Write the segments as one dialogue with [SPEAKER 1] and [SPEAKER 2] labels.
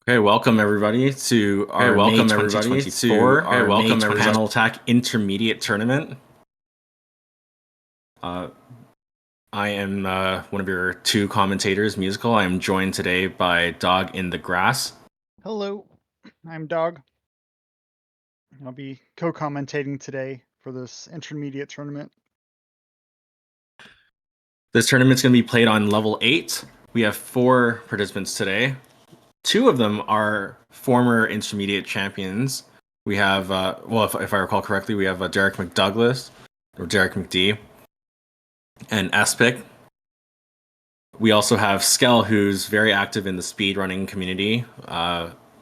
[SPEAKER 1] Okay, welcome everybody to our May 2024 Panel Attack Intermediate Tournament. I am one of your two commentators, Musical. I am joined today by Dog in the Grass.
[SPEAKER 2] Hello, I'm Dog. I'll be co-commentating today for this intermediate tournament.
[SPEAKER 1] This tournament's going to be played on level 8. We have 4 participants today. 2 of them are former intermediate champions. We have, if I recall correctly, we have Derek McDouglas, or Derek McD, and Espic. We also have Skell, who's very active in the speedrunning community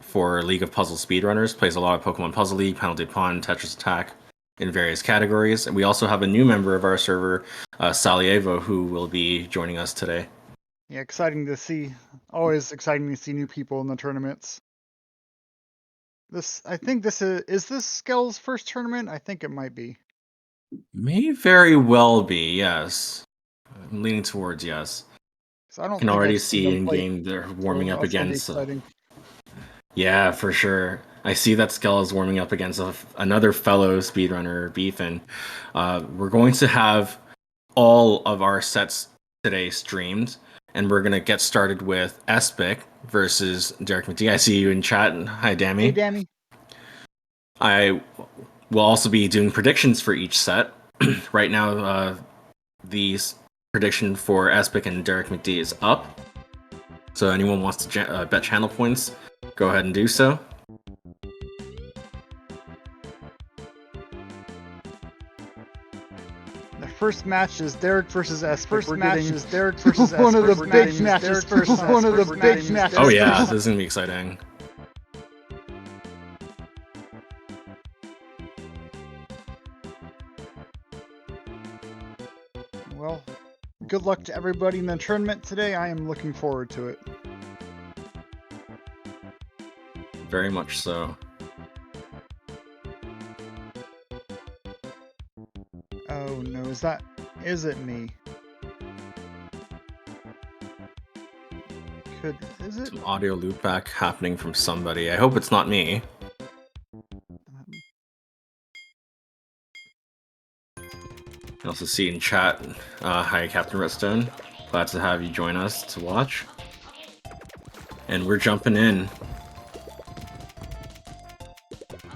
[SPEAKER 1] for League of Puzzle speedrunners, plays a lot of Pokemon Puzzle League, Penalty Pawn, Tetris Attack in various categories. And we also have a new member of our server, Salievo, who will be joining us today.
[SPEAKER 2] Yeah, exciting to see. Always exciting to see new people in the tournaments. I think this is this Skell's first tournament? I think it might be.
[SPEAKER 1] May very well be, yes. I'm leaning towards yes.
[SPEAKER 2] I don't
[SPEAKER 1] can already see in game they're warming up against. Yeah, for sure. I see that Skell is warming up against another fellow speedrunner, Beefin. We're going to have all of our sets today streamed, and we're going to get started with Espic versus Derek McD. I see you in chat. Hi, Dammy.
[SPEAKER 2] Hey, Dammy.
[SPEAKER 1] I will also be doing predictions for each set. Right now, the prediction for Espic and Derek McD is up. So anyone wants to bet channel points, go ahead and do so.
[SPEAKER 2] The first match is Derek versus Espic. One of the big matches. One of the big matches.
[SPEAKER 1] Oh yeah, this is gonna be exciting.
[SPEAKER 2] Well, good luck to everybody in the tournament today. I am looking forward to it.
[SPEAKER 1] Very much so.
[SPEAKER 2] Oh no, is it me? Is it?
[SPEAKER 1] Some audio loopback happening from somebody. I hope it's not me. I also see in chat, hi Captain Redstone. Glad to have you join us to watch. And we're jumping in.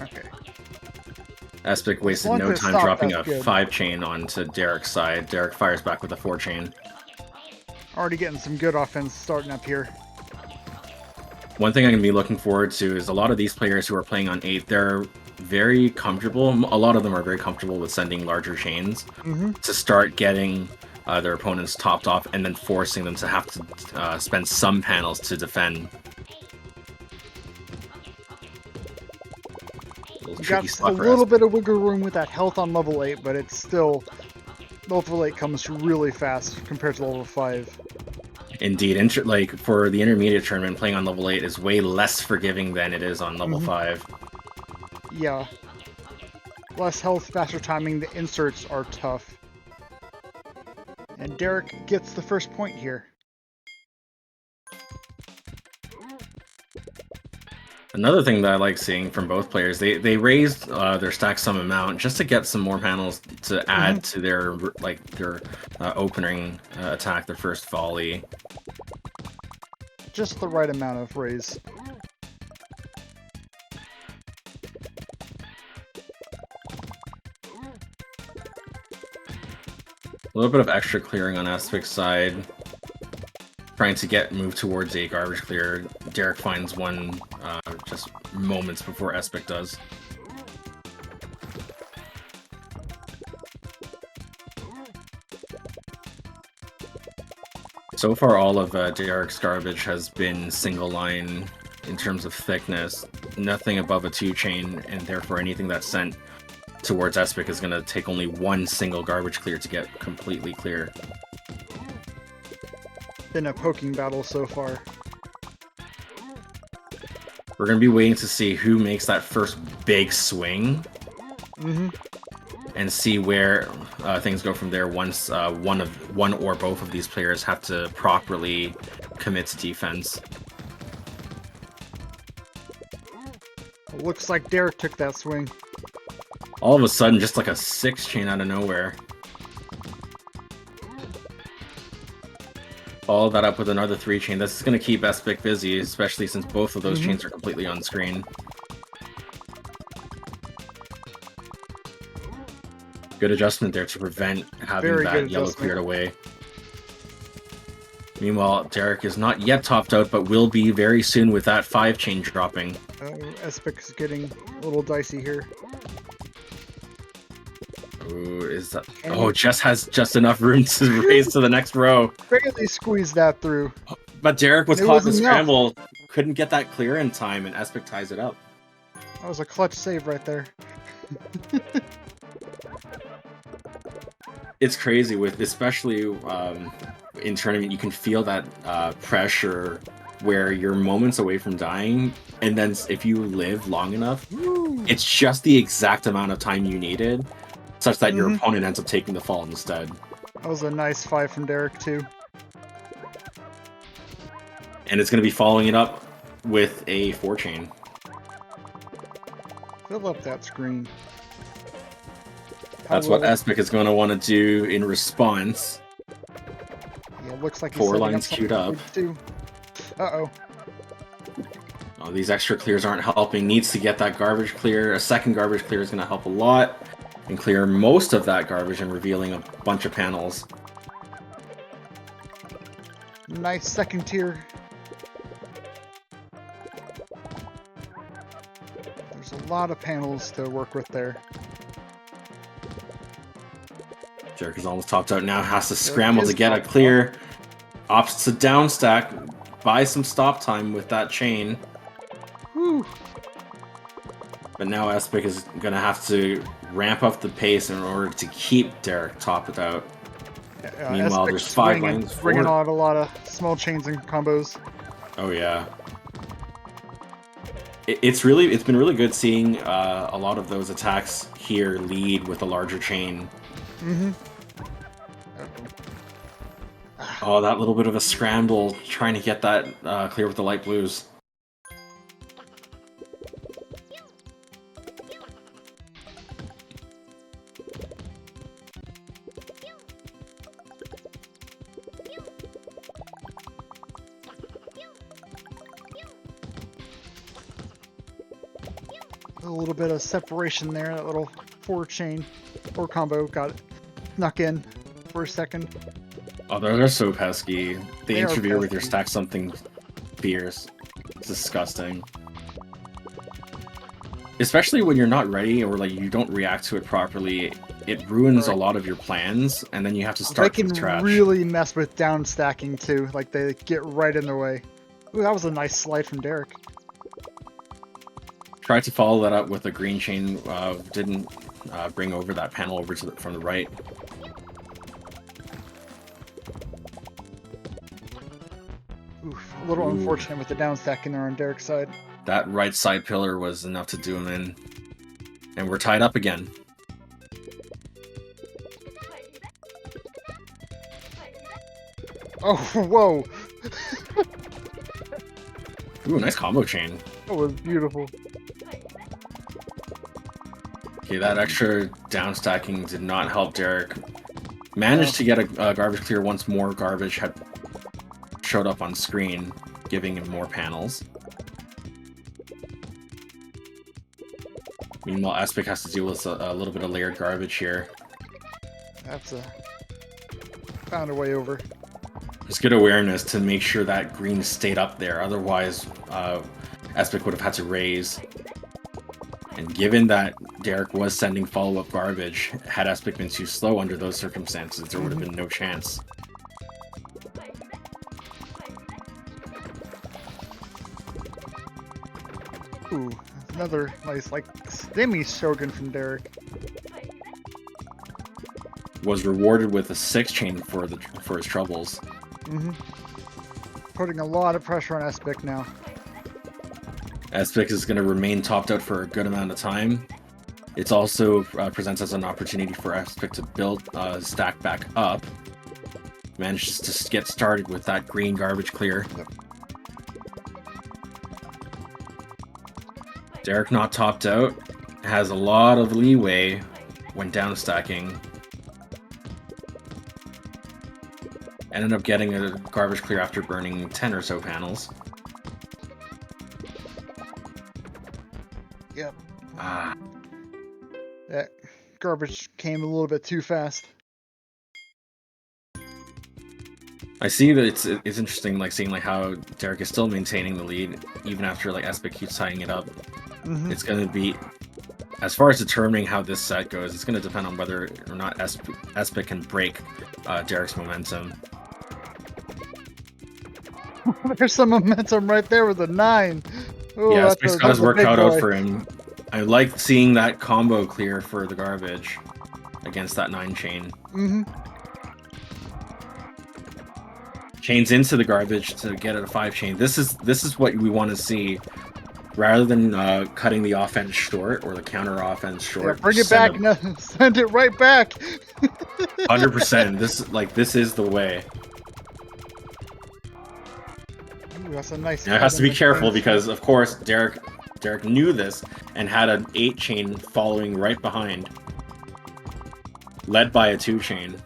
[SPEAKER 2] Okay.
[SPEAKER 1] Espic wasted no time dropping a 5-chain onto Derek's side. Derek fires back with a 4-chain.
[SPEAKER 2] Already getting some good offense starting up here.
[SPEAKER 1] One thing I'm going to be looking forward to is a lot of these players who are playing on 8, they're very comfortable. A lot of them are very comfortable with sending larger chains to start getting their opponents topped off and then forcing them to have to spend some panels to defend.
[SPEAKER 2] You got a little bit of wiggle room with that health on level 8, but it's still... Level 8 comes really fast compared to level 5.
[SPEAKER 1] Indeed, like for the intermediate tournament, playing on level 8 is way less forgiving than it is on level 5.
[SPEAKER 2] Yeah. Less health, faster timing, the inserts are tough. And Derek gets the first point here.
[SPEAKER 1] Another thing that I like seeing from both players, they raised their stack sum amount just to get some more panels to add to their opening attack, their first volley.
[SPEAKER 2] Just the right amount of raise.
[SPEAKER 1] A little bit of extra clearing on Espic's side. Trying to move towards a garbage clear. Derek finds one just moments before Espic does. So far, all of Derek's garbage has been single line in terms of thickness. Nothing above a 2-chain, and therefore anything that's sent towards Espic is going to take only one single garbage clear to get completely clear.
[SPEAKER 2] Been a poking battle so far.
[SPEAKER 1] We're going to be waiting to see who makes that first big swing. And see where things go from there once one or both of these players have to properly commit to defense.
[SPEAKER 2] Looks like Derek took that swing.
[SPEAKER 1] All of a sudden, just like a 6 chain out of nowhere. Follow that up with another 3 chain. This is going to keep Espic busy, especially since both of those chains are completely on screen. Good adjustment there to prevent having
[SPEAKER 2] Very
[SPEAKER 1] that
[SPEAKER 2] good
[SPEAKER 1] yellow
[SPEAKER 2] adjustment.
[SPEAKER 1] cleared away. Meanwhile, Derek is not yet topped out, but will be very soon with that 5 chain dropping.
[SPEAKER 2] Espic's getting a little dicey here.
[SPEAKER 1] Ooh, is that...
[SPEAKER 2] And
[SPEAKER 1] Oh, Jess has just enough room to raise to the next row.
[SPEAKER 2] barely squeezed that through.
[SPEAKER 1] But Derek was
[SPEAKER 2] It
[SPEAKER 1] caught in the
[SPEAKER 2] wasn't enough.
[SPEAKER 1] scramble, couldn't get that clear in time, and Espic ties it up.
[SPEAKER 2] That was a clutch save right there.
[SPEAKER 1] It's crazy with, especially in tournament, you can feel that pressure where you're moments away from dying, and then if you live long enough, it's just the exact amount of time you needed, such that your opponent ends up taking the fall instead.
[SPEAKER 2] That was a nice fight from Derek too.
[SPEAKER 1] And it's going to be following it up with a 4 chain.
[SPEAKER 2] Fill up that screen.
[SPEAKER 1] That's what Espic is going to want to do in response.
[SPEAKER 2] Yeah, looks like he's
[SPEAKER 1] 4
[SPEAKER 2] setting
[SPEAKER 1] lines
[SPEAKER 2] something
[SPEAKER 1] queued up.
[SPEAKER 2] good to do. Uh-oh.
[SPEAKER 1] Oh, these extra clears aren't helping. Needs to get that garbage clear. A second garbage clear is going to help a lot. And clear most of that garbage and revealing a bunch of panels.
[SPEAKER 2] Nice second tier. There's a lot of panels to work with there.
[SPEAKER 1] Derek is almost topped out now. Has to scramble to get a clear. Opts to down stack. Buy some stop time with that chain.
[SPEAKER 2] Whew.
[SPEAKER 1] But now Espic is going to have to ramp up the pace in order to keep Derek topped out. Meanwhile, there's 5 lanes.
[SPEAKER 2] Bringing out a lot of small chains and combos.
[SPEAKER 1] Oh yeah. It's been really good seeing a lot of those attacks here lead with a larger chain. Oh, that little bit of a scramble trying to get that clear with the light blues.
[SPEAKER 2] A little bit of separation there. That little 4 combo got it. Snuck in for a second.
[SPEAKER 1] Oh, they're so pesky. They
[SPEAKER 2] are
[SPEAKER 1] interfere with your
[SPEAKER 2] pesky.
[SPEAKER 1] stack something fierce. It's disgusting. Especially when you're not ready or like you don't react to it properly, it ruins a lot of your plans, and then you have to start
[SPEAKER 2] They
[SPEAKER 1] from
[SPEAKER 2] can
[SPEAKER 1] scratch.
[SPEAKER 2] really mess with down stacking too. Like they get right in the way. Ooh, that was a nice slide from Derek.
[SPEAKER 1] Tried to follow that up with a green chain, didn't bring over that panel over to from the right.
[SPEAKER 2] Oof, a little unfortunate with the down stacking there on Derek's side.
[SPEAKER 1] That right side pillar was enough to do him in. And we're tied up again.
[SPEAKER 2] Oh, whoa!
[SPEAKER 1] Ooh, nice combo chain.
[SPEAKER 2] That was beautiful.
[SPEAKER 1] Okay, that extra down stacking did not help Derek. Managed to get a garbage clear once more garbage had showed up on screen, giving him more panels. Meanwhile, Espic has to deal with a little bit of layered garbage here.
[SPEAKER 2] That's found a way over.
[SPEAKER 1] It's good awareness to make sure that green stayed up there, otherwise Espic would have had to raise. And given that Derek was sending follow-up garbage, had Espic been too slow under those circumstances, there would have been no chance.
[SPEAKER 2] Ooh, another nice, like, semi-shogun from Derek.
[SPEAKER 1] Was rewarded with a 6 chain for his troubles.
[SPEAKER 2] Putting a lot of pressure on Espic now.
[SPEAKER 1] Espic is going to remain topped out for a good amount of time. It also presents as an opportunity for Espic to build stack back up. Manages to get started with that green garbage clear. Derek not topped out, has a lot of leeway when down stacking. Ended up getting a garbage clear after burning 10 or so panels.
[SPEAKER 2] Yep.
[SPEAKER 1] Ah,
[SPEAKER 2] That garbage came a little bit too fast.
[SPEAKER 1] I see that it's interesting, like seeing like how Derek is still maintaining the lead even after like Espic keeps tying it up.
[SPEAKER 2] Mm-hmm.
[SPEAKER 1] It's gonna be, as far as determining how this set goes, it's gonna depend on whether or not Espic can break Derek's momentum.
[SPEAKER 2] There's some momentum right there with a 9. Ooh,
[SPEAKER 1] Yeah,
[SPEAKER 2] that's
[SPEAKER 1] Espic's
[SPEAKER 2] a-
[SPEAKER 1] got his
[SPEAKER 2] that's a
[SPEAKER 1] work
[SPEAKER 2] big
[SPEAKER 1] cut out
[SPEAKER 2] boy.
[SPEAKER 1] for him. I like seeing that combo clear for the garbage against that 9 chain.
[SPEAKER 2] Mm-hmm.
[SPEAKER 1] Chains into the garbage to get at a 5 chain. This is what we want to see, rather than cutting the offense short or the counter offense
[SPEAKER 2] Yeah,
[SPEAKER 1] short.
[SPEAKER 2] bring it back. No, send it right back.
[SPEAKER 1] 100%. This is the way.
[SPEAKER 2] Ooh, that's a nice.
[SPEAKER 1] Now it has to
[SPEAKER 2] cut
[SPEAKER 1] be
[SPEAKER 2] in the
[SPEAKER 1] careful
[SPEAKER 2] chains.
[SPEAKER 1] because, of course, Derek knew this and had an 8 chain following right behind, led by a 2 chain.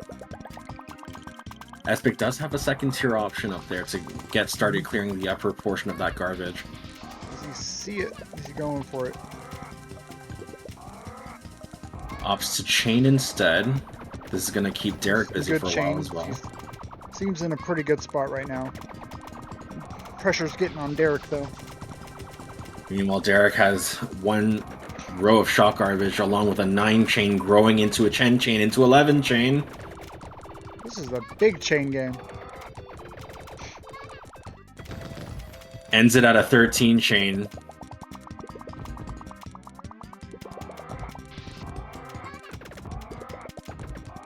[SPEAKER 1] Espic does have a second tier option up there to get started clearing the upper portion of that garbage.
[SPEAKER 2] Does he see it? Is he going for it?
[SPEAKER 1] Opts to chain instead. This is going to keep Derek busy
[SPEAKER 2] Good
[SPEAKER 1] for a
[SPEAKER 2] chain.
[SPEAKER 1] while as well.
[SPEAKER 2] He seems in a pretty good spot right now. Pressure's getting on Derek though.
[SPEAKER 1] Meanwhile, Derek has 1 row of shock garbage along with a 9 chain growing into a 10 chain into 11 chain.
[SPEAKER 2] This is a big chain game.
[SPEAKER 1] Ends it at a 13 chain.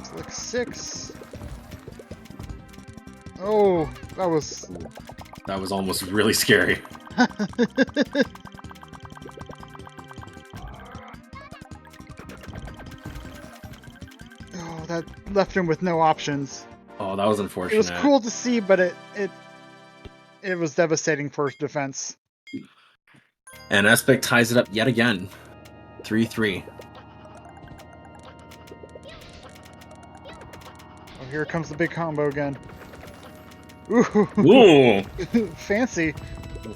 [SPEAKER 2] It's like 6. Oh, that was.
[SPEAKER 1] That was almost really scary.
[SPEAKER 2] Oh, that left him with no options.
[SPEAKER 1] Oh, that was
[SPEAKER 2] It
[SPEAKER 1] unfortunate.
[SPEAKER 2] was cool to see, but it was devastating for his defense.
[SPEAKER 1] And Espic ties it up yet again. 3-3.
[SPEAKER 2] Oh, here comes the big combo again. Ooh,
[SPEAKER 1] Ooh!
[SPEAKER 2] fancy.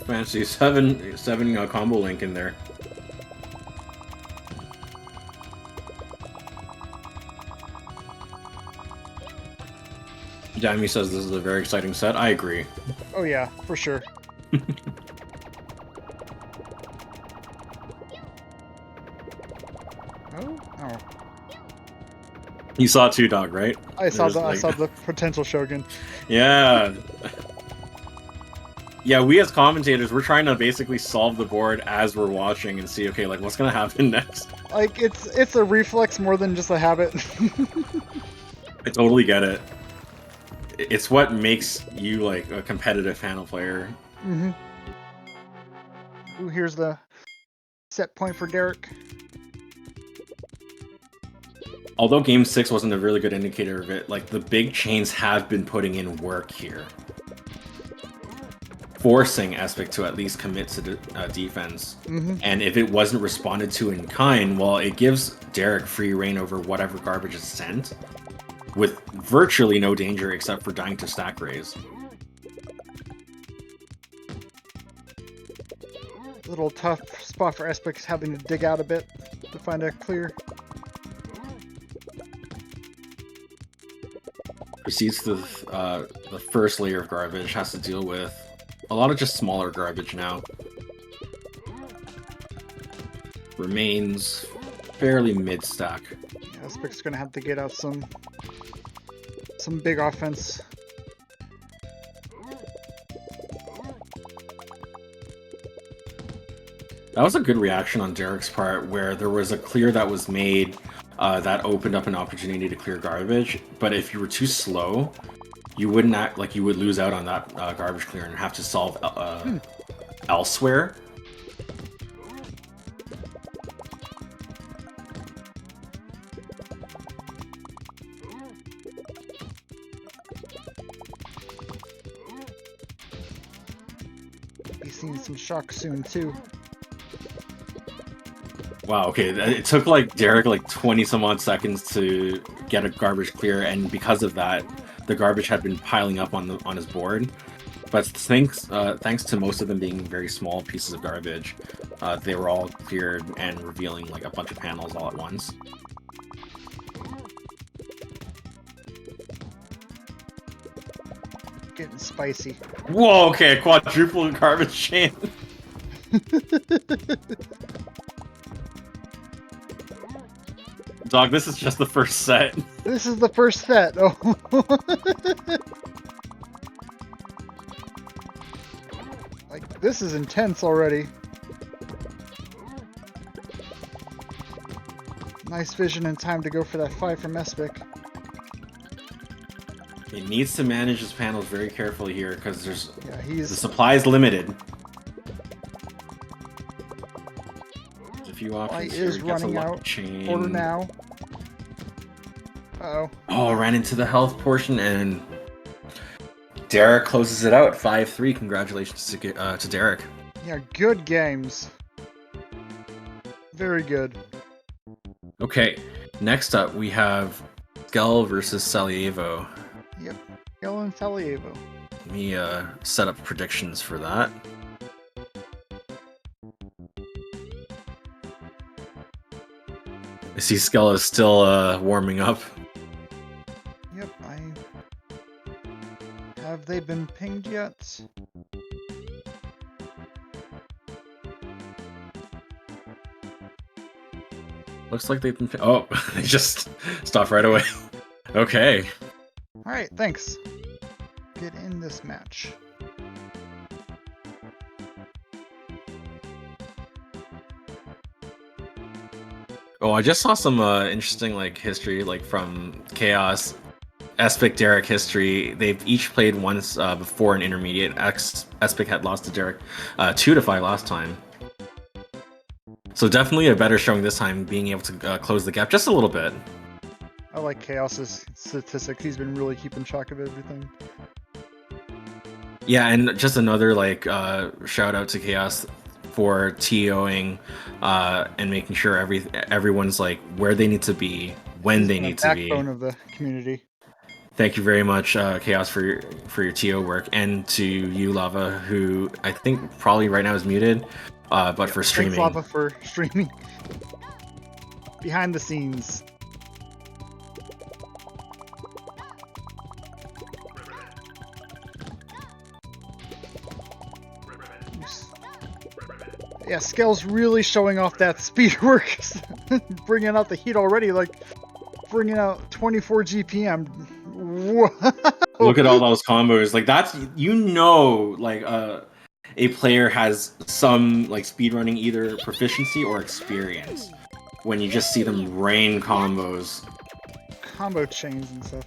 [SPEAKER 1] Fancy. 7 combo link in there. Jamie says this is a very exciting set. I agree.
[SPEAKER 2] Oh yeah, for sure. Oh,
[SPEAKER 1] You saw 2 Dog, right?
[SPEAKER 2] I saw
[SPEAKER 1] There's,
[SPEAKER 2] the I
[SPEAKER 1] like-
[SPEAKER 2] saw the potential Shogun.
[SPEAKER 1] Yeah. Yeah, we as commentators, we're trying to basically solve the board as we're watching and see, okay, like, what's gonna happen next?
[SPEAKER 2] Like it's a reflex more than just a habit.
[SPEAKER 1] I totally get it. It's what makes you, like, a competitive panel player.
[SPEAKER 2] Mm-hmm. Ooh, here's the set point for Derek.
[SPEAKER 1] Although Game 6 wasn't a really good indicator of it, like, the big chains have been putting in work here. Forcing Espic to at least commit to defense.
[SPEAKER 2] Mm-hmm.
[SPEAKER 1] And if it wasn't responded to in kind, well, it gives Derek free reign over whatever garbage is sent, with virtually no danger except for dying to stack raise.
[SPEAKER 2] Little tough spot for Espic, having to dig out a bit to find a clear.
[SPEAKER 1] Proceeds to the first layer of garbage, has to deal with a lot of just smaller garbage now. Remains fairly mid-stack.
[SPEAKER 2] Yeah, Espic's gonna have to get out some big offense.
[SPEAKER 1] That was a good reaction on Derek's part, where there was a clear that was made that opened up an opportunity to clear garbage, but if you were too slow, you wouldn't act like you would lose out on that garbage clear and have to solve elsewhere.
[SPEAKER 2] Be seeing some shock soon too.
[SPEAKER 1] Wow, okay. It took like Derek like 20 some odd seconds to get a garbage clear, and because of that, the garbage had been piling up on his board. But thanks to most of them being very small pieces of garbage, they were all cleared and revealing like a bunch of panels all at once.
[SPEAKER 2] Getting spicy.
[SPEAKER 1] Whoa, okay, a quadruple garbage chain. Dog, this is just the first set.
[SPEAKER 2] This is the first set. Oh. Like, this is intense already. Nice vision and time to go for that 5 from Espic.
[SPEAKER 1] He needs to manage his panels very carefully here because the
[SPEAKER 2] he's
[SPEAKER 1] supply is limited. There's a few options here.
[SPEAKER 2] is running out.
[SPEAKER 1] Chain.
[SPEAKER 2] Order now. Uh-oh.
[SPEAKER 1] Oh, ran into the health portion, and Derek closes it out 5-3. Congratulations to Derek.
[SPEAKER 2] Yeah, good games. Very good.
[SPEAKER 1] Okay, next up we have Skell versus Sarajevo.
[SPEAKER 2] Yep, Skell and Sarajevo.
[SPEAKER 1] Let me set up predictions for that. I see Skell is still warming up.
[SPEAKER 2] Yep, have they been pinged yet?
[SPEAKER 1] Looks like they've been. Oh, they just stopped right away. Okay.
[SPEAKER 2] Alright, thanks. Get in this match.
[SPEAKER 1] Oh, I just saw some interesting like history, like from Chaos, Espic, Derek history. They've each played once before an intermediate. Espic had lost to Derek 2-5 last time. So definitely a better showing this time, being able to close the gap just a little bit.
[SPEAKER 2] I like Chaos's statistics. He's been really keeping track of everything.
[SPEAKER 1] Yeah, and just another like shout out to Chaos for TOing and making sure everyone's like where they need to be when they need to be.
[SPEAKER 2] Backbone of the community.
[SPEAKER 1] Thank you very much, Chaos, for your TO work, and to you, Lava, who I think probably right now is muted, but for streaming.
[SPEAKER 2] Thanks, Lava, for streaming. Behind the scenes. Yeah, Skell's really showing off that speed work, bringing out the heat already, like bringing out 24 GPM. Whoa.
[SPEAKER 1] Look at all those combos. Like that's like a player has some like speedrunning either proficiency or experience when you just see them rain combos.
[SPEAKER 2] Combo chains and stuff.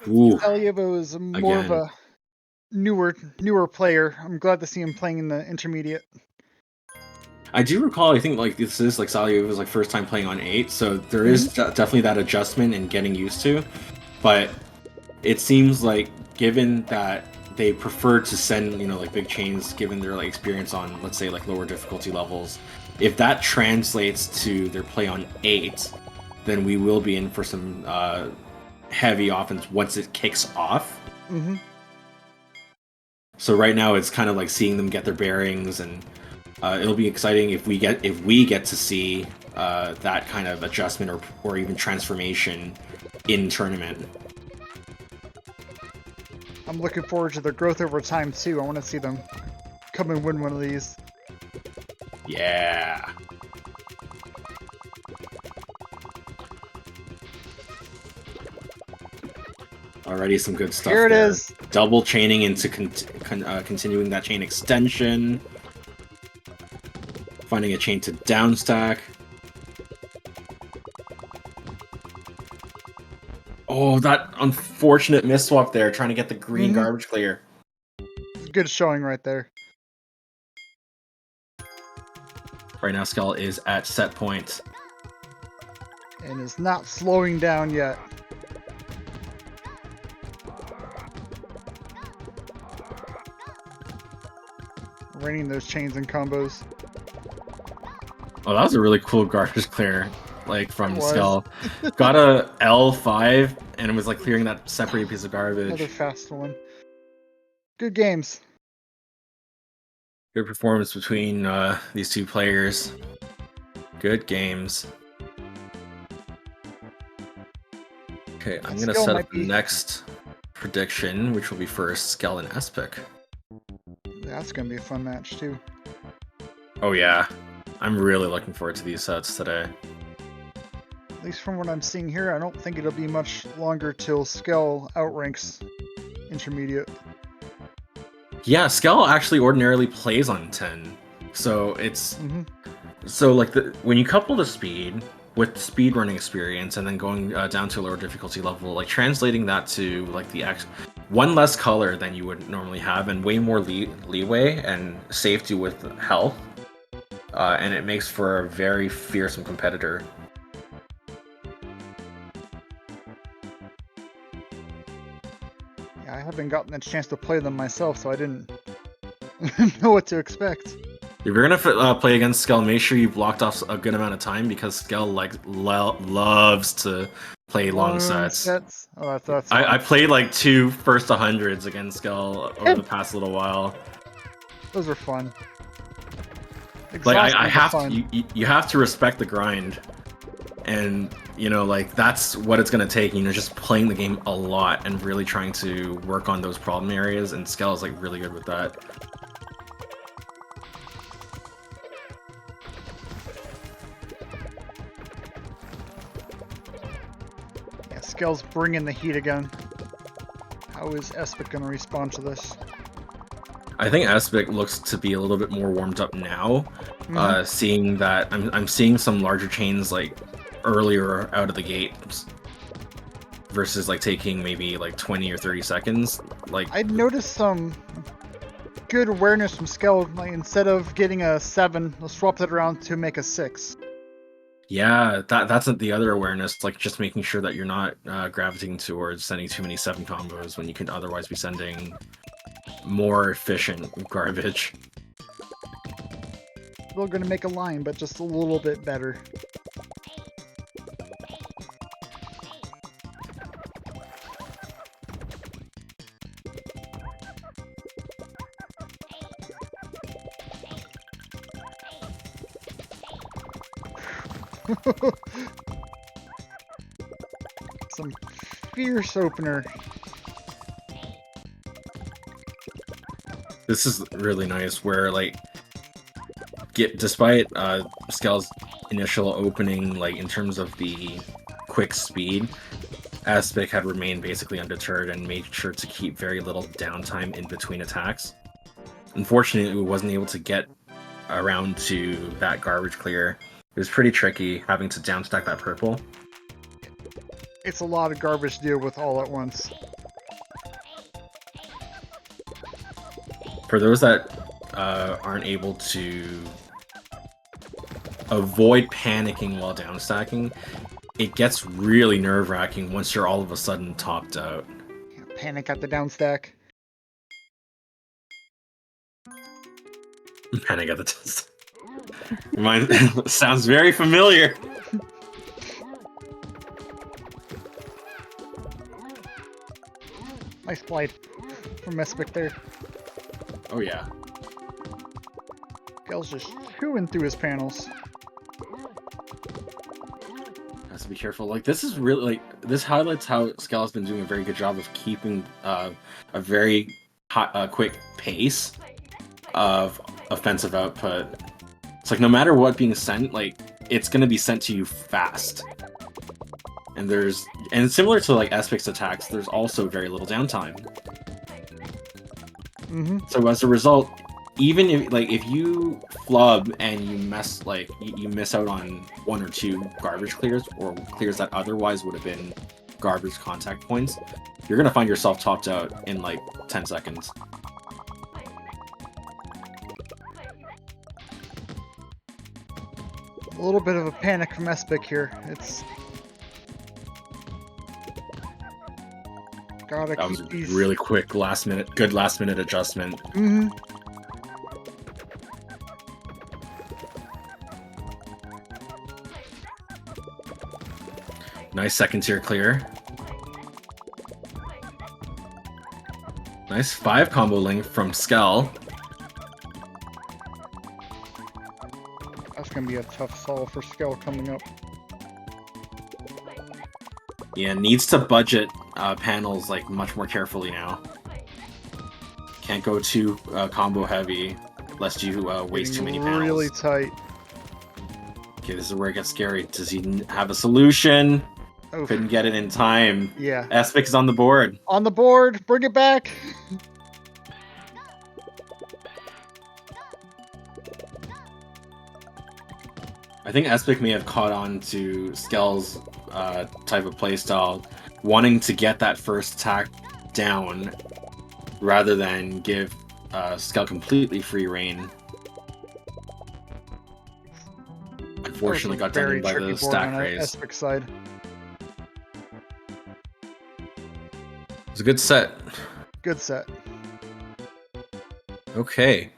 [SPEAKER 1] Ooh,
[SPEAKER 2] Sarajevo is more of a newer player. I'm glad to see him playing in the intermediate.
[SPEAKER 1] I do recall, I think like this is like Sarajevo's like first time playing on 8, so there is definitely that adjustment and getting used to. But it seems like given that they prefer to send, like big chains, given their like experience on, let's say, like lower difficulty levels, if that translates to their play on 8, then we will be in for some heavy offense once it kicks off.
[SPEAKER 2] Mm-hmm.
[SPEAKER 1] So right now it's kind of like seeing them get their bearings, and it'll be exciting if we get to see that kind of adjustment or even transformation in tournament.
[SPEAKER 2] I'm looking forward to their growth over time too. I want to see them come and win one of these.
[SPEAKER 1] Yeah. Already some good stuff.
[SPEAKER 2] Here it
[SPEAKER 1] there.
[SPEAKER 2] is.
[SPEAKER 1] Double chaining into continuing that chain extension. Finding a chain to down stack. Oh, that unfortunate miss swap there, trying to get the green garbage clear.
[SPEAKER 2] Good showing right there.
[SPEAKER 1] Right now, Skell is at set point.
[SPEAKER 2] And is not slowing down yet. Raining those chains and combos.
[SPEAKER 1] Oh, that was a really cool garbage clear, like from
[SPEAKER 2] It was.
[SPEAKER 1] Skull. Got a L5 and it was like clearing that separated piece of
[SPEAKER 2] Another
[SPEAKER 1] garbage.
[SPEAKER 2] fast one. Good games.
[SPEAKER 1] Good performance between these two players. Good games. Okay, I'm gonna
[SPEAKER 2] Skull
[SPEAKER 1] set
[SPEAKER 2] might
[SPEAKER 1] up the
[SPEAKER 2] be-
[SPEAKER 1] next prediction, which will be for Skell and Espic.
[SPEAKER 2] That's gonna be a fun match too.
[SPEAKER 1] Oh yeah, I'm really looking forward to these sets today.
[SPEAKER 2] At least from what I'm seeing here, I don't think it'll be much longer till Skell outranks Intermediate.
[SPEAKER 1] Yeah, Skell actually ordinarily plays on 10, so it's
[SPEAKER 2] Mm-hmm.
[SPEAKER 1] so like when you couple the speed with speed running experience and then going down to a lower difficulty level, like translating that to like the one less color than you would normally have and way more leeway and safety with health, and it makes for a very fearsome competitor.
[SPEAKER 2] Yeah, I haven't gotten a chance to play them myself, so I didn't know what to expect.
[SPEAKER 1] If you're gonna play against Skell, make sure you blocked off a good amount of time because Skell like loves to play long sets.
[SPEAKER 2] Oh, that's
[SPEAKER 1] I
[SPEAKER 2] fun.
[SPEAKER 1] played like 2 first 100s against Skell over the past little while.
[SPEAKER 2] Those are fun.
[SPEAKER 1] Like I
[SPEAKER 2] Exhausting, but
[SPEAKER 1] have
[SPEAKER 2] fun.
[SPEAKER 1] to, you have to respect the grind, and you know like that's what it's gonna take. You know, just playing the game a lot and really trying to work on those problem areas. And Skell is like really good with that.
[SPEAKER 2] Yeah, Skell's bringing the heat again. How is Espic gonna respond to this?
[SPEAKER 1] I think Espic looks to be a little bit more warmed up now.
[SPEAKER 2] Mhm.
[SPEAKER 1] Seeing that I'm seeing some larger chains like earlier out of the gate versus like taking maybe like 20 or 30 seconds. Like
[SPEAKER 2] I noticed some good awareness from Skell. Like instead of getting a 7, they'll swap that around to make a 6.
[SPEAKER 1] yeah, that's the other awareness, like just making sure that you're not gravitating towards sending too many 7 combos when you can otherwise be sending more efficient garbage.
[SPEAKER 2] Still gonna make a line, but just a little bit better. Some fierce opener.
[SPEAKER 1] This is really nice where like despite Skell's initial opening, like in terms of the quick speed, Aspic had remained basically undeterred and made sure to keep very little downtime in between attacks. Unfortunately, we wasn't able to get around to that garbage clear. It was pretty tricky having to downstack that purple.
[SPEAKER 2] It's a lot of garbage to deal with all at once.
[SPEAKER 1] For those that aren't able to avoid panicking while downstacking, it gets really nerve-wracking once you're all of a sudden topped out.
[SPEAKER 2] Panic at the downstack.
[SPEAKER 1] Panic at the test. Mine sounds very familiar.
[SPEAKER 2] Nice glide from Espic there.
[SPEAKER 1] Oh yeah.
[SPEAKER 2] Skell's just chewing through his panels.
[SPEAKER 1] Has to be careful. Like this is really like this highlights how Skell has been doing a very good job of keeping a very quick pace of offensive output. It's like no matter what being sent, like it's gonna be sent to you fast. And similar to like Espic's attacks, there's also very little downtime.
[SPEAKER 2] Mm-hmm.
[SPEAKER 1] So as a result, even if you flub and you you miss out on 1 or 2 garbage clears or clears that otherwise would have been garbage contact points, you're gonna find yourself topped out in like 10 seconds.
[SPEAKER 2] A little bit of a panic from Espic here. It's gotta
[SPEAKER 1] That
[SPEAKER 2] keep
[SPEAKER 1] was
[SPEAKER 2] these
[SPEAKER 1] really quick good last minute adjustment.
[SPEAKER 2] Mm-hmm.
[SPEAKER 1] Nice second tier clear. Nice 5 combo link from Skell.
[SPEAKER 2] That's gonna be a tough solve for Skell coming up.
[SPEAKER 1] Yeah, needs to budget panels like much more carefully now. Can't go too combo heavy, lest you waste too many panels.
[SPEAKER 2] Really tight.
[SPEAKER 1] Okay, this is where it gets scary. Does he have a solution?
[SPEAKER 2] Oof.
[SPEAKER 1] Couldn't get it in time.
[SPEAKER 2] Yeah.
[SPEAKER 1] Aspic is on the board.
[SPEAKER 2] On the board. Bring it back.
[SPEAKER 1] I think Aspic may have caught on to Skell's type of playstyle, wanting to get that first attack down rather than give Skell completely free reign. Unfortunately, got done in by the stack raise.
[SPEAKER 2] Aspic side.
[SPEAKER 1] It was a good set.
[SPEAKER 2] Good set.
[SPEAKER 1] Okay,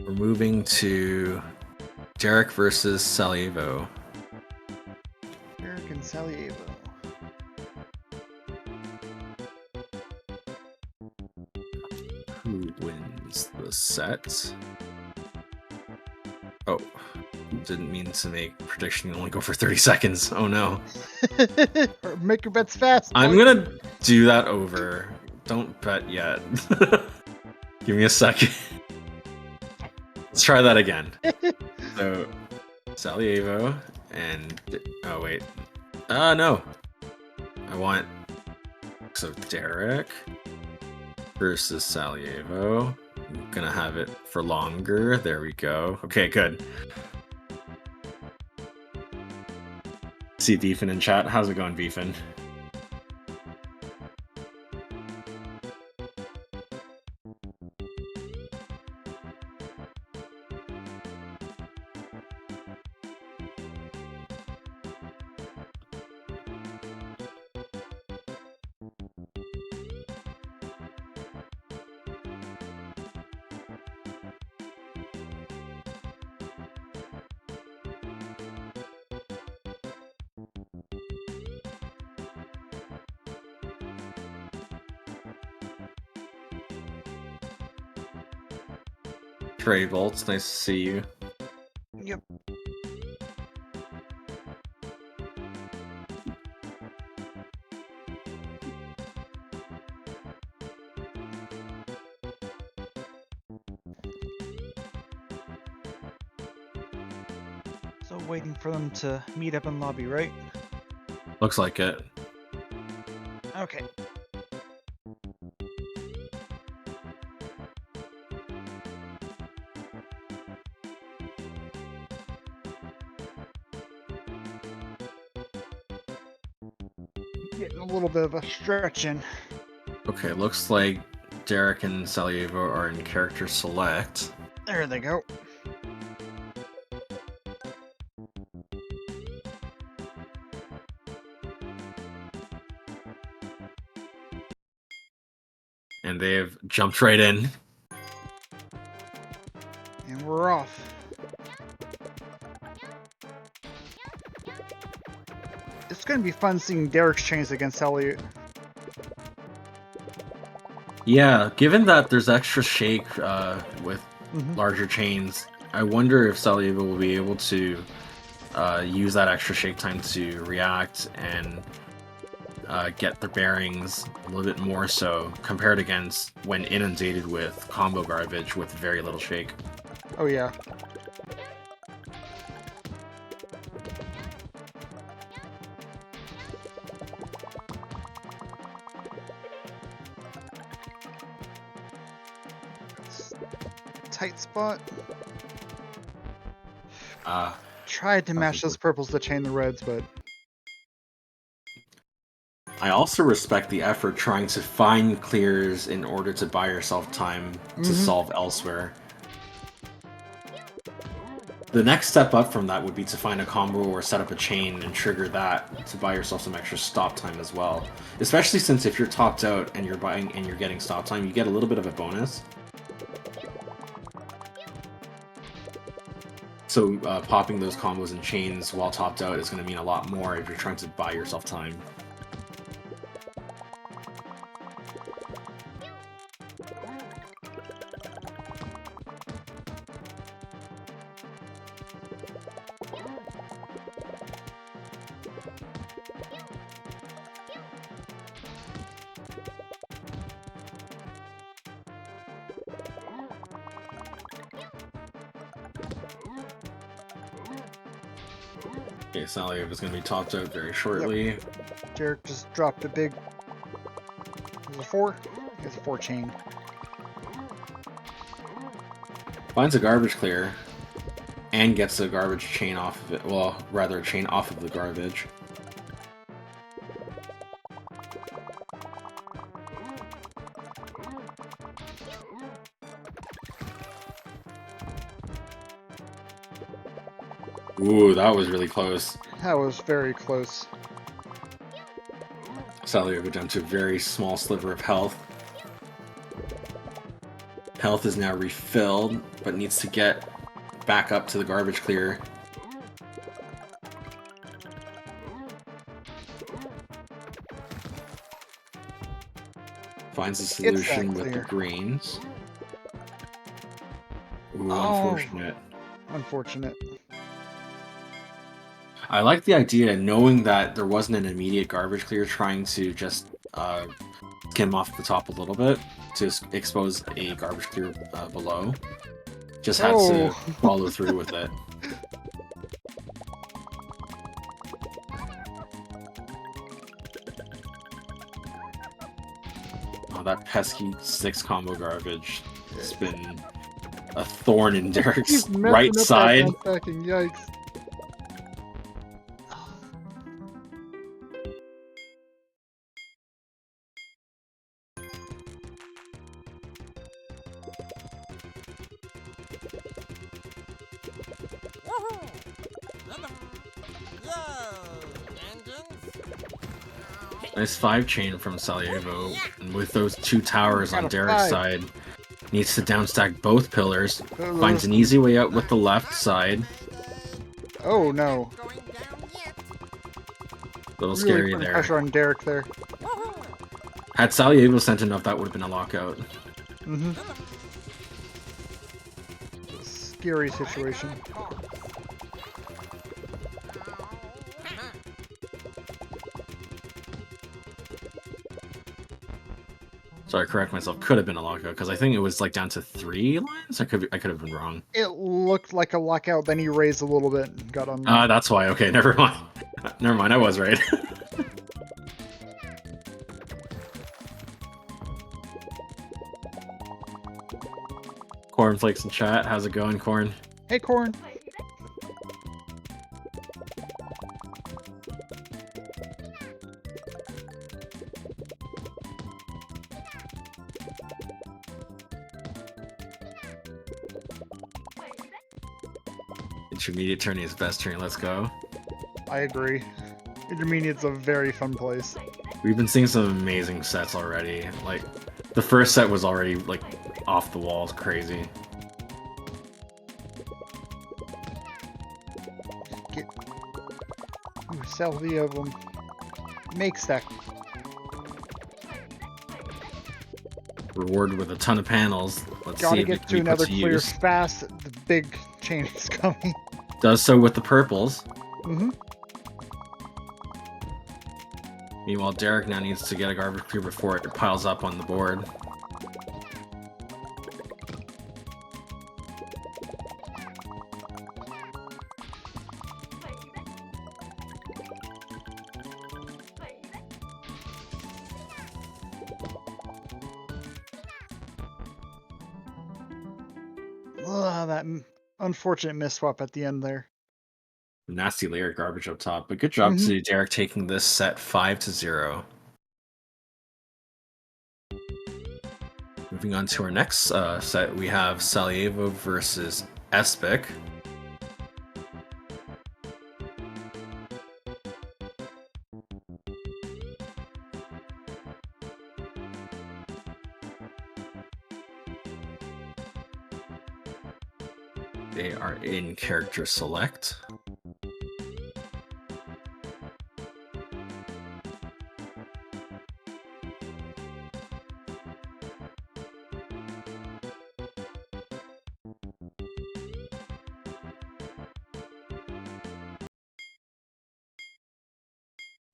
[SPEAKER 1] we're moving to Derek versus Salievo.
[SPEAKER 2] Derek and Salievo.
[SPEAKER 1] Who wins the set? Oh, didn't mean to make prediction only go for 30 seconds. Oh no.
[SPEAKER 2] Make your bets fast.
[SPEAKER 1] I'm gonna do that over. Don't bet yet. Give me a second. Let's try that again. So, Salievo and... Oh, wait. No. I want... So, Derek versus Salievo. I'm gonna have it for longer. There we go. Okay, good. See Beefin in chat. How's it going, Beefin? Trey Bolts, nice to see you.
[SPEAKER 2] Yep. So waiting for them to meet up in lobby, right?
[SPEAKER 1] Looks like it.
[SPEAKER 2] Okay. Getting a little bit of a stretch in.
[SPEAKER 1] Okay, looks like Derek and Salievo are in character select.
[SPEAKER 2] There they go.
[SPEAKER 1] And they have jumped right in.
[SPEAKER 2] And we're off. It's going to be fun seeing Derek's chains against Elliot.
[SPEAKER 1] Yeah, given that there's extra shake with larger chains, I wonder if Salievo will be able to use that extra shake time to react and get their bearings a little bit more so compared against when inundated with combo garbage with very little shake.
[SPEAKER 2] Oh yeah. Tight spot. Tried to match those purples to chain the reds, but
[SPEAKER 1] I also respect the effort trying to find clears in order to buy yourself time to solve elsewhere. The next step up from that would be to find a combo or set up a chain and trigger that to buy yourself some extra stop time as well. Especially since if you're topped out and you're buying and you're getting stop time, you get a little bit of a bonus. So popping those combos and chains while topped out is going to mean a lot more if you're trying to buy yourself time. Okay, Saliev is going to be topped out very shortly.
[SPEAKER 2] Derek just dropped a big. Is it a 4? It's a 4 chain.
[SPEAKER 1] Finds a garbage clear and gets a garbage chain off of it. Well, rather a chain off of the garbage. Ooh, that was really close.
[SPEAKER 2] That was very close.
[SPEAKER 1] Saliev down to a very small sliver of health. Health is now refilled, but needs to get back up to the garbage clear. Finds a solution with the greens. Ooh, unfortunate.
[SPEAKER 2] Unfortunate.
[SPEAKER 1] I like the idea, knowing that there wasn't an immediate garbage clear, trying to just skim off the top a little bit to expose a garbage clear below. Just had to follow through with it. Oh, that pesky 6 combo garbage has been a thorn in Derek's right side.
[SPEAKER 2] Yikes.
[SPEAKER 1] Nice 5 chain from Salievo, and with those 2 towers on Derek's side, needs to downstack both pillars, finds an easy way out with the left side.
[SPEAKER 2] Oh no.
[SPEAKER 1] A little scary there.
[SPEAKER 2] Pressure on Derek there.
[SPEAKER 1] Had Salievo sent enough, that would have been a lockout.
[SPEAKER 2] Mm-hmm. Scary situation.
[SPEAKER 1] Sorry, correct myself. Could have been a lockout because I think it was like down to 3 lines. I could have been wrong.
[SPEAKER 2] It looked like a lockout. Then he raised a little bit and got on.
[SPEAKER 1] That's why. Okay, never mind. Never mind. I was right. Cornflakes in chat. How's it going, Corn?
[SPEAKER 2] Hey, Corn.
[SPEAKER 1] Intermediate tourney is best tourney. Let's go.
[SPEAKER 2] I agree. Intermediate's a very fun place.
[SPEAKER 1] We've been seeing some amazing sets already. Like, the first set was already, like, off the walls crazy.
[SPEAKER 2] Salievo makes that.
[SPEAKER 1] Rewarded with a ton of panels. Let's
[SPEAKER 2] Gotta
[SPEAKER 1] see if
[SPEAKER 2] get
[SPEAKER 1] it can
[SPEAKER 2] to
[SPEAKER 1] be
[SPEAKER 2] another
[SPEAKER 1] put to
[SPEAKER 2] clear
[SPEAKER 1] use.
[SPEAKER 2] fast. The big chain is coming.
[SPEAKER 1] Does so with the purples.
[SPEAKER 2] Mm-hmm.
[SPEAKER 1] Meanwhile, Derek now needs to get a garbage clear before it piles up on the board.
[SPEAKER 2] That unfortunate miss swap at the end there.
[SPEAKER 1] Nasty layer of garbage up top, but good job to Derek taking this set 5-0. Moving on to our next set, we have Salievo versus Espic. They are in character select.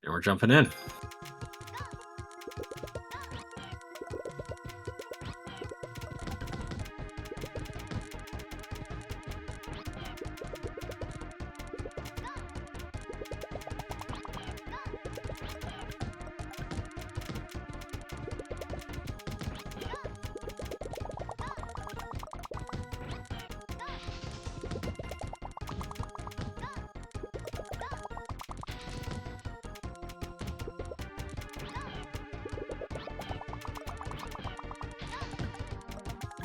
[SPEAKER 1] And we're jumping in.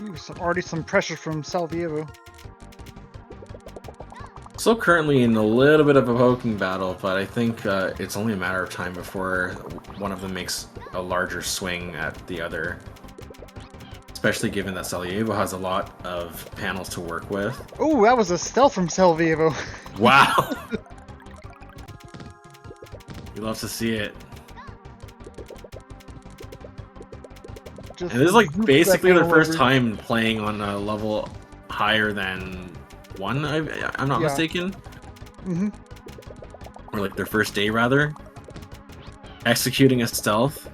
[SPEAKER 2] Ooh, already some pressure from Salvievo.
[SPEAKER 1] Still currently in a little bit of a poking battle, but I think it's only a matter of time before one of them makes a larger swing at the other. Especially given that Salvievo has a lot of panels to work with.
[SPEAKER 2] Oh, that was a stealth from Salvievo.
[SPEAKER 1] Wow! You love to see it.
[SPEAKER 2] Just
[SPEAKER 1] And this is like
[SPEAKER 2] zoop that
[SPEAKER 1] basically their
[SPEAKER 2] panel
[SPEAKER 1] first
[SPEAKER 2] over.
[SPEAKER 1] time playing on a level higher than 1, I'm not
[SPEAKER 2] Yeah.
[SPEAKER 1] mistaken.
[SPEAKER 2] Mm-hmm.
[SPEAKER 1] Or like their first day, rather. Executing a stealth.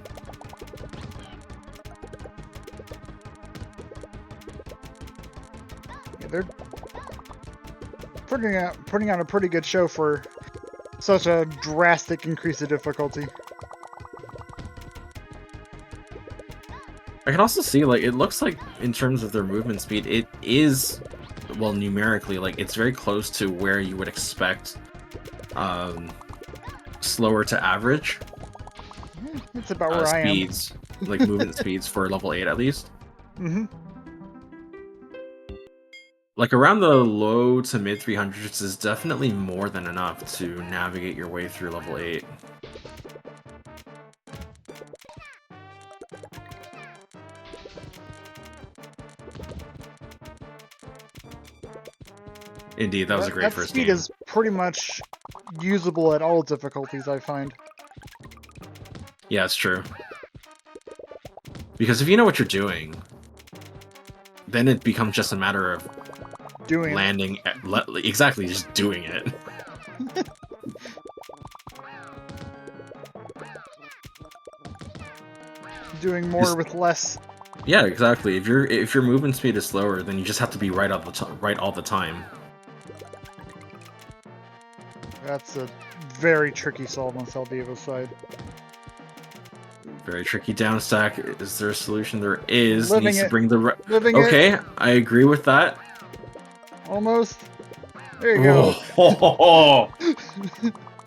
[SPEAKER 2] Yeah, they're putting on a pretty good show for such a drastic increase of difficulty.
[SPEAKER 1] I can also see, like, it looks like in terms of their movement speed, it is, well, numerically, like, it's very close to where you would expect slower to average
[SPEAKER 2] It's about where I am.
[SPEAKER 1] speeds, like movement speeds for level 8 at least.
[SPEAKER 2] Mm-hmm.
[SPEAKER 1] Like, around the low to mid 300s is definitely more than enough to navigate your way through level 8. Indeed, that was a great
[SPEAKER 2] That
[SPEAKER 1] first
[SPEAKER 2] speed
[SPEAKER 1] game.
[SPEAKER 2] is pretty much usable at all difficulties, I find.
[SPEAKER 1] Yeah, it's true. Because if you know what you're doing, then it becomes just a matter of
[SPEAKER 2] Doing
[SPEAKER 1] landing exactly, just doing it.
[SPEAKER 2] doing more with less.
[SPEAKER 1] Yeah, exactly. If your movement speed is slower, then you just have to be right all the time.
[SPEAKER 2] That's a very tricky solve on Salvievo's side.
[SPEAKER 1] Very tricky down stack. Is there a solution? There is.
[SPEAKER 2] Living
[SPEAKER 1] Needs to
[SPEAKER 2] it.
[SPEAKER 1] bring the
[SPEAKER 2] Living it.
[SPEAKER 1] okay, I agree with that.
[SPEAKER 2] Almost. There you go.
[SPEAKER 1] Oh,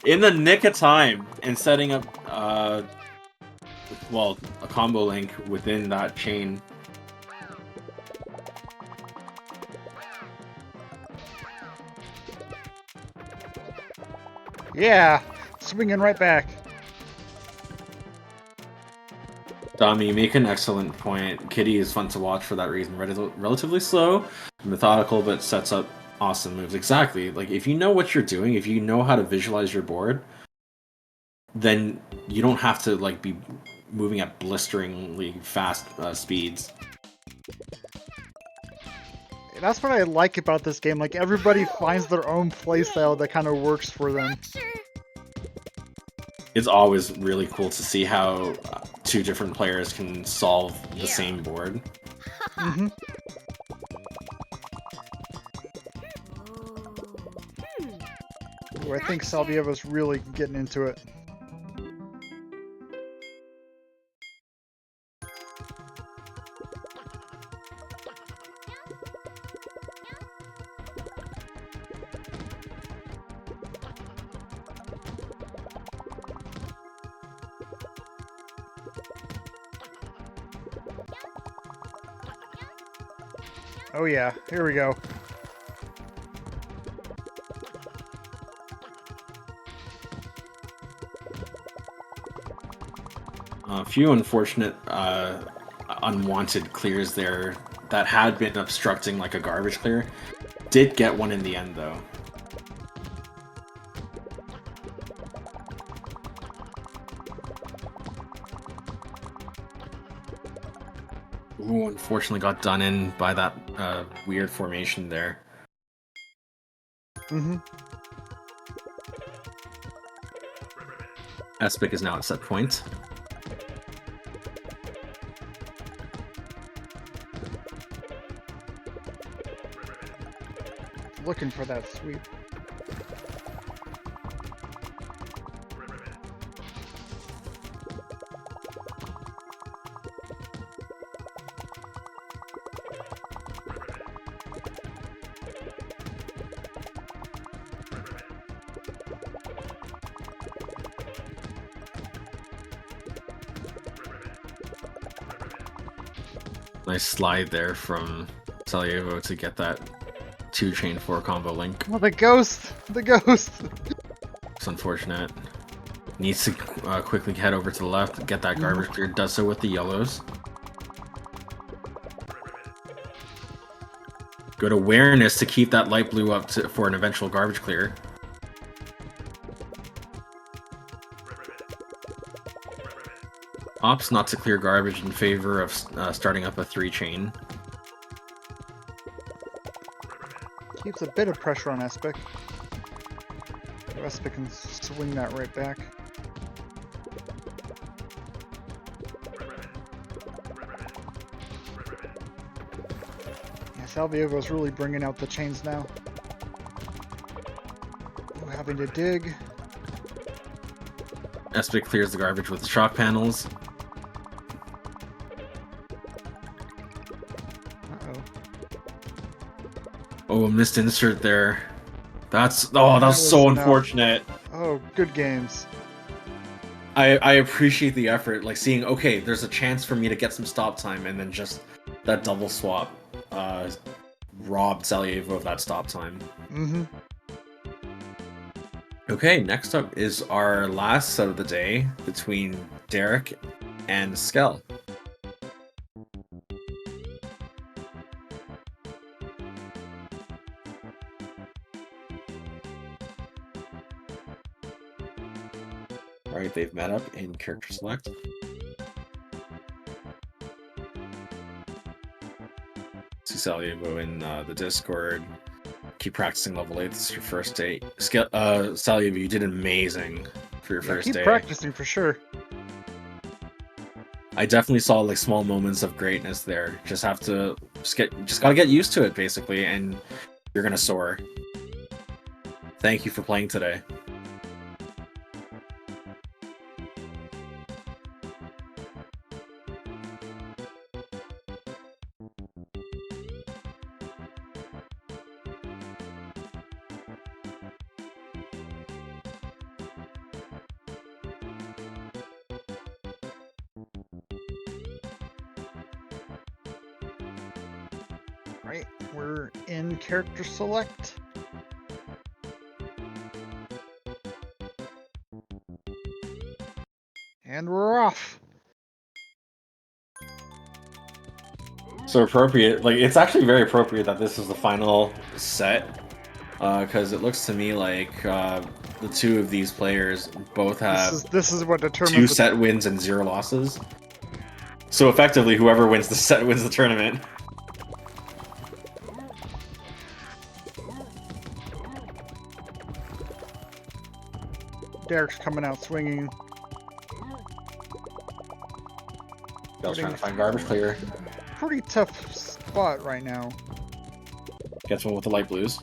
[SPEAKER 1] in the nick of time, and setting up well, a combo link within that chain.
[SPEAKER 2] Yeah. Swinging right back.
[SPEAKER 1] Dami, you make an excellent point. Kitty is fun to watch for that reason. Relatively slow, methodical, but sets up awesome moves. Exactly. Like, if you know what you're doing, if you know how to visualize your board, then you don't have to like be moving at blisteringly fast speeds.
[SPEAKER 2] That's what I like about this game. Like, everybody finds their own playstyle that kind of works for them.
[SPEAKER 1] It's always really cool to see how two different players can solve the same board.
[SPEAKER 2] Mm-hmm. Ooh, I think Salvievo's really getting into it. Oh yeah, here we go.
[SPEAKER 1] A few unfortunate unwanted clears there that had been obstructing like a garbage clear. did get one in the end, though. Ooh, unfortunately got done in by that weird formation there.
[SPEAKER 2] Mm-hmm.
[SPEAKER 1] Espic is now at set point.
[SPEAKER 2] Looking for that sweep.
[SPEAKER 1] Nice slide there from Sarajevo to get that 2-chain 4 combo link.
[SPEAKER 2] Oh, the ghost! The ghost!
[SPEAKER 1] It's unfortunate. Needs to quickly head over to the left, get that garbage clear. Does so with the yellows. Good awareness to keep that light blue up for an eventual garbage clear. Opts not to clear garbage in favor of starting up a 3-chain.
[SPEAKER 2] Keeps a bit of pressure on Espic. Espic can swing that right back. Yeah, Sarajevo's really bringing out the chains now. Ooh, having to dig.
[SPEAKER 1] Espic clears the garbage with the shock panels.
[SPEAKER 2] Uh-oh.
[SPEAKER 1] Oh, missed insert there. That's
[SPEAKER 2] That was
[SPEAKER 1] so
[SPEAKER 2] enough.
[SPEAKER 1] unfortunate.
[SPEAKER 2] Oh, good games.
[SPEAKER 1] I appreciate the effort, like seeing, okay, there's a chance for me to get some stop time, and then just that double swap robbed Sarajevo of that stop time.
[SPEAKER 2] Mm-hmm.
[SPEAKER 1] Okay, next up is our last set of the day between Derek and Skell. Alright, they've met up in character select. See Sarajevo in the Discord. Keep practicing level 8. This is your first day. Sarajevo, you did amazing for your first
[SPEAKER 2] Keep
[SPEAKER 1] day.
[SPEAKER 2] practicing for sure.
[SPEAKER 1] I definitely saw like small moments of greatness there. Just gotta get used to it basically, and you're gonna soar. Thank you for playing today.
[SPEAKER 2] Right, we're in character select. And we're off.
[SPEAKER 1] So appropriate, like it's actually very appropriate that this is the final set, because it looks to me like the two of these players both have
[SPEAKER 2] This is what
[SPEAKER 1] 2
[SPEAKER 2] determines
[SPEAKER 1] set wins and 0 losses. So effectively, whoever wins the set wins the tournament.
[SPEAKER 2] Derek's coming out swinging.
[SPEAKER 1] Bell's trying to find garbage clear.
[SPEAKER 2] Pretty tough spot right now.
[SPEAKER 1] Gets one with the light blues.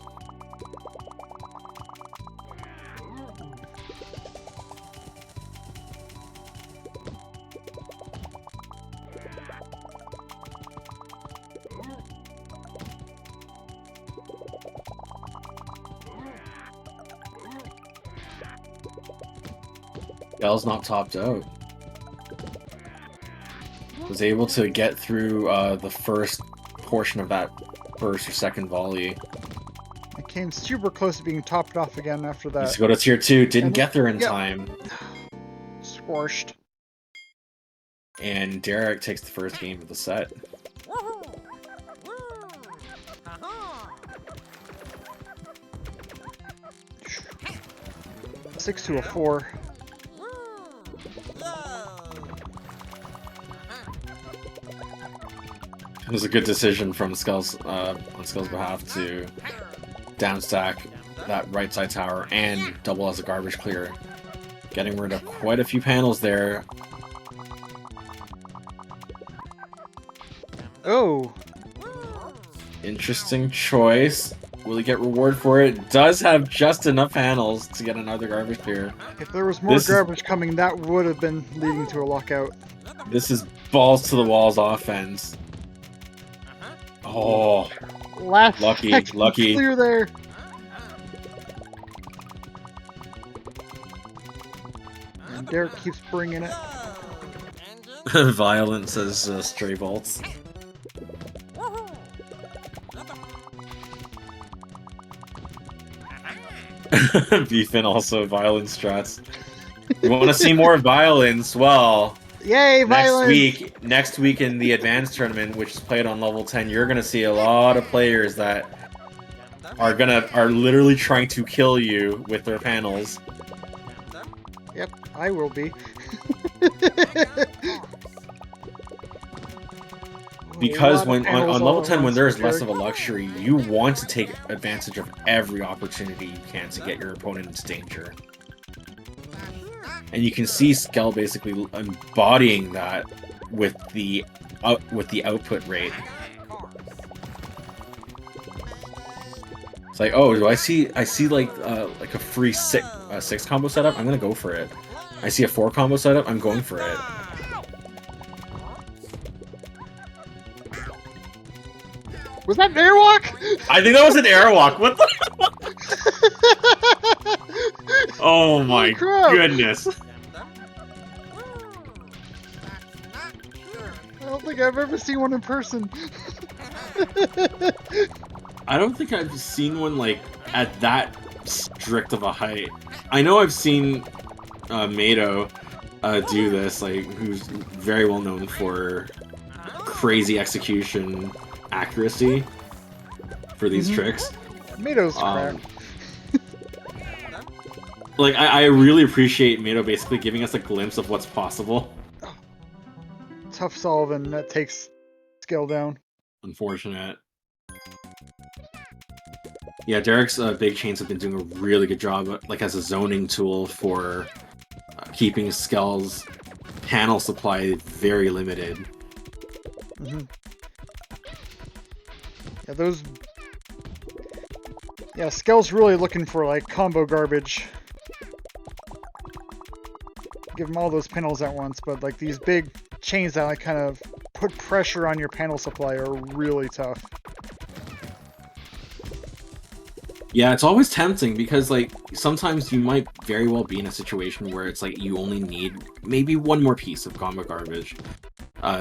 [SPEAKER 1] Bell's not topped out. Was able to get through the first portion of that first or second volley.
[SPEAKER 2] It came super close to being topped off again after that.
[SPEAKER 1] Needs to go to tier 2. Didn't
[SPEAKER 2] And-
[SPEAKER 1] get there in
[SPEAKER 2] yep.
[SPEAKER 1] time.
[SPEAKER 2] Squashed.
[SPEAKER 1] And Derek takes the first game of the set.
[SPEAKER 2] 6 to a 4.
[SPEAKER 1] It was a good decision from Skull's on Skull's behalf to downstack that right side tower and double as a garbage clear, getting rid of quite a few panels there.
[SPEAKER 2] Oh,
[SPEAKER 1] Interesting choice. Will he get reward for it? Does have just enough panels to get another garbage clear.
[SPEAKER 2] if there was more
[SPEAKER 1] This is-
[SPEAKER 2] garbage coming, that would have been leading to a lockout.
[SPEAKER 1] This is balls to the walls offense. Oh,
[SPEAKER 2] Last
[SPEAKER 1] Lucky,
[SPEAKER 2] second
[SPEAKER 1] lucky.
[SPEAKER 2] clear there. And Derek keeps bringing it.
[SPEAKER 1] Violence as stray bolts. Beefin also violence strats. You want to see more violence? Well,
[SPEAKER 2] Yay, violence!
[SPEAKER 1] next week in the advanced tournament, which is played on level 10, you're gonna see a lot of players that are literally trying to kill you with their panels.
[SPEAKER 2] Yep, I will be.
[SPEAKER 1] Because
[SPEAKER 2] A lot of
[SPEAKER 1] when on
[SPEAKER 2] panels all
[SPEAKER 1] level
[SPEAKER 2] at
[SPEAKER 1] 10, when
[SPEAKER 2] once,
[SPEAKER 1] there's
[SPEAKER 2] Derek.
[SPEAKER 1] less of a luxury, you want to take advantage of every opportunity you can to get your opponent into danger. And you can see Skell basically embodying that with the output rate. It's like, oh, do I see like a free six combo setup? I'm gonna go for it. I see a 4 combo setup. I'm going for it.
[SPEAKER 2] Was that an airwalk?
[SPEAKER 1] I think that was an airwalk. What the? Oh my
[SPEAKER 2] crap.
[SPEAKER 1] goodness!
[SPEAKER 2] I don't think I've ever seen one in person.
[SPEAKER 1] I don't think I've seen one like at that strict of a height. I know I've seen Mado do this, like who's very well known for crazy execution accuracy for these tricks.
[SPEAKER 2] Mado's crap.
[SPEAKER 1] Like I really appreciate Mado basically giving us a glimpse of what's possible.
[SPEAKER 2] Tough solve, and that takes skill down.
[SPEAKER 1] Unfortunate. Yeah, Derek's big chains have been doing a really good job, like as a zoning tool for keeping Skell's panel supply very limited.
[SPEAKER 2] Mhm. Yeah, those. Yeah, Skell's really looking for like combo garbage. Give him all those panels at once, but like these big chains that like kind of put pressure on your panel supply are really tough.
[SPEAKER 1] Yeah, it's always tempting because like sometimes you might very well be in a situation where it's like you only need maybe one more piece of combo garbage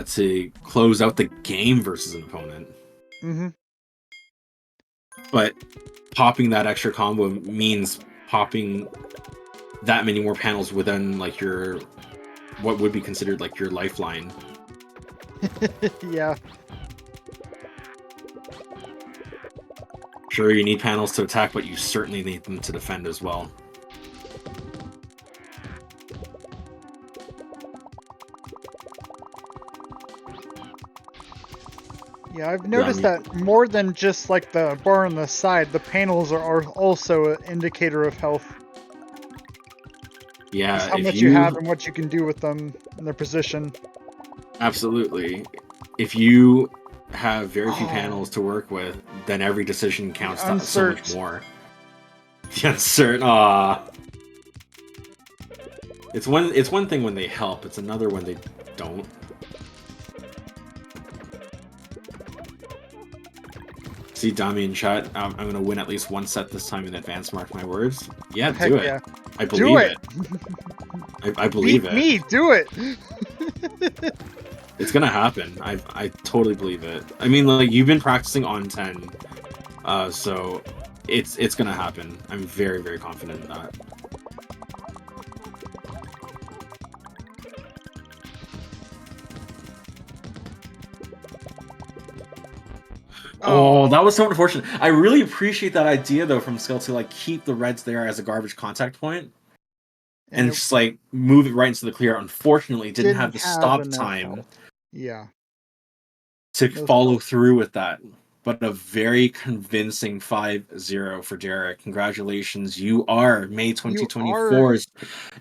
[SPEAKER 1] to close out the game versus an opponent.
[SPEAKER 2] Mm-hmm.
[SPEAKER 1] But popping that extra combo means popping that many more panels within like your what would be considered like your lifeline.
[SPEAKER 2] Yeah.
[SPEAKER 1] Sure, you need panels to attack, but you certainly need them to defend as well.
[SPEAKER 2] Yeah, I've noticed that more than just like the bar on the side, the panels are also an indicator of health.
[SPEAKER 1] Yeah,
[SPEAKER 2] Just how
[SPEAKER 1] if
[SPEAKER 2] much you have and what you can do with them in their position.
[SPEAKER 1] Absolutely. If you have very few
[SPEAKER 2] Oh.
[SPEAKER 1] panels to work with, then every decision counts so
[SPEAKER 2] Unsert.
[SPEAKER 1] much more. The uncertain. Ah. It's one thing when they help. It's another when they don't. See Dami in chat. I'm gonna win at least one set this time in advance. Mark my words. Yeah,
[SPEAKER 2] Heck
[SPEAKER 1] do it.
[SPEAKER 2] yeah.
[SPEAKER 1] I
[SPEAKER 2] Do
[SPEAKER 1] believe
[SPEAKER 2] it!
[SPEAKER 1] it. I believe
[SPEAKER 2] Beat
[SPEAKER 1] it.
[SPEAKER 2] me, do it!
[SPEAKER 1] It's gonna happen. I totally believe it. I mean, like you've been practicing on 10, so it's gonna happen. I'm very, very confident in that. Oh, that was so unfortunate. I really appreciate that idea though from Skull to like keep the reds there as a garbage contact point. and it's just like move it right into the clear. Unfortunately, it didn't have the stop
[SPEAKER 2] enough
[SPEAKER 1] time
[SPEAKER 2] health. Yeah.
[SPEAKER 1] to
[SPEAKER 2] No
[SPEAKER 1] follow
[SPEAKER 2] stop.
[SPEAKER 1] through with that. But a very convincing 5-0 for Derek. Congratulations. You are May 2024's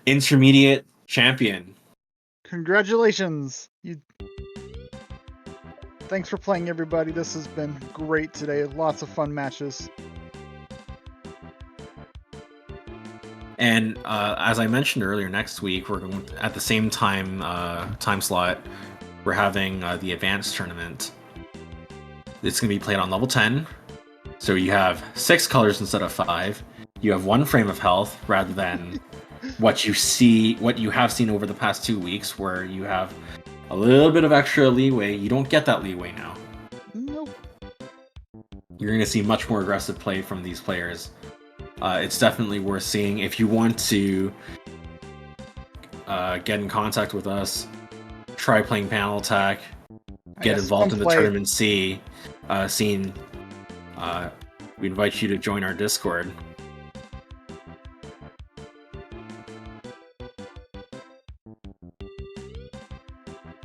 [SPEAKER 1] intermediate champion.
[SPEAKER 2] Congratulations. Thanks for playing, everybody. This has been great today. Lots of fun matches.
[SPEAKER 1] And as I mentioned earlier, next week we're going at the same time slot. We're having the advanced tournament. It's going to be played on level 10. So you have 6 colors instead of 5. You have 1 frame of health rather than what you have seen over the past 2 weeks, where you have a little bit of extra leeway. You don't get that leeway now.
[SPEAKER 2] Nope.
[SPEAKER 1] You're going to see much more aggressive play from these players. It's definitely worth seeing. If you want to get in contact with us, try playing Panel Attack, get involved in the tournament scene, we invite you to join our Discord.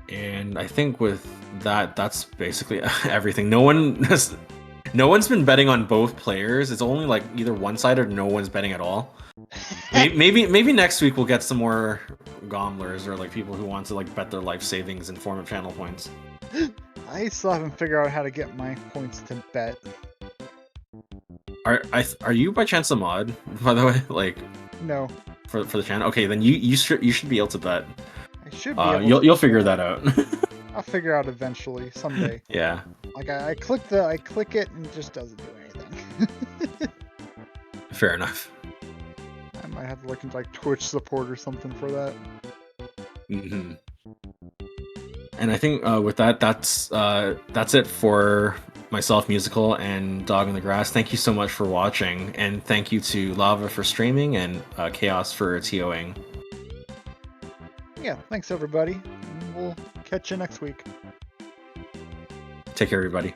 [SPEAKER 1] And I think with that, that's basically everything. No one's been betting on both players. It's only like either one side or no one's betting at all. maybe next week we'll get some more gomblers or like people who want to like bet their life savings in form of channel points.
[SPEAKER 2] I still haven't figured out how to get my points to bet.
[SPEAKER 1] Are you by chance a mod, by the way? Like,
[SPEAKER 2] no.
[SPEAKER 1] For the channel. Okay, then you should be able to bet.
[SPEAKER 2] I should be.
[SPEAKER 1] You'll figure that out.
[SPEAKER 2] I'll figure out eventually, someday.
[SPEAKER 1] Yeah.
[SPEAKER 2] Like I click it and it just doesn't do anything.
[SPEAKER 1] Fair enough.
[SPEAKER 2] I might have to look into like Twitch support or something for that.
[SPEAKER 1] Mm-hmm. And I think with that, that's it for myself, Musical, and Dog in the Grass. Thank you so much for watching, and thank you to Lava for streaming and Chaos for TOing.
[SPEAKER 2] Yeah, thanks everybody. We'll catch you next week.
[SPEAKER 1] Take care, everybody.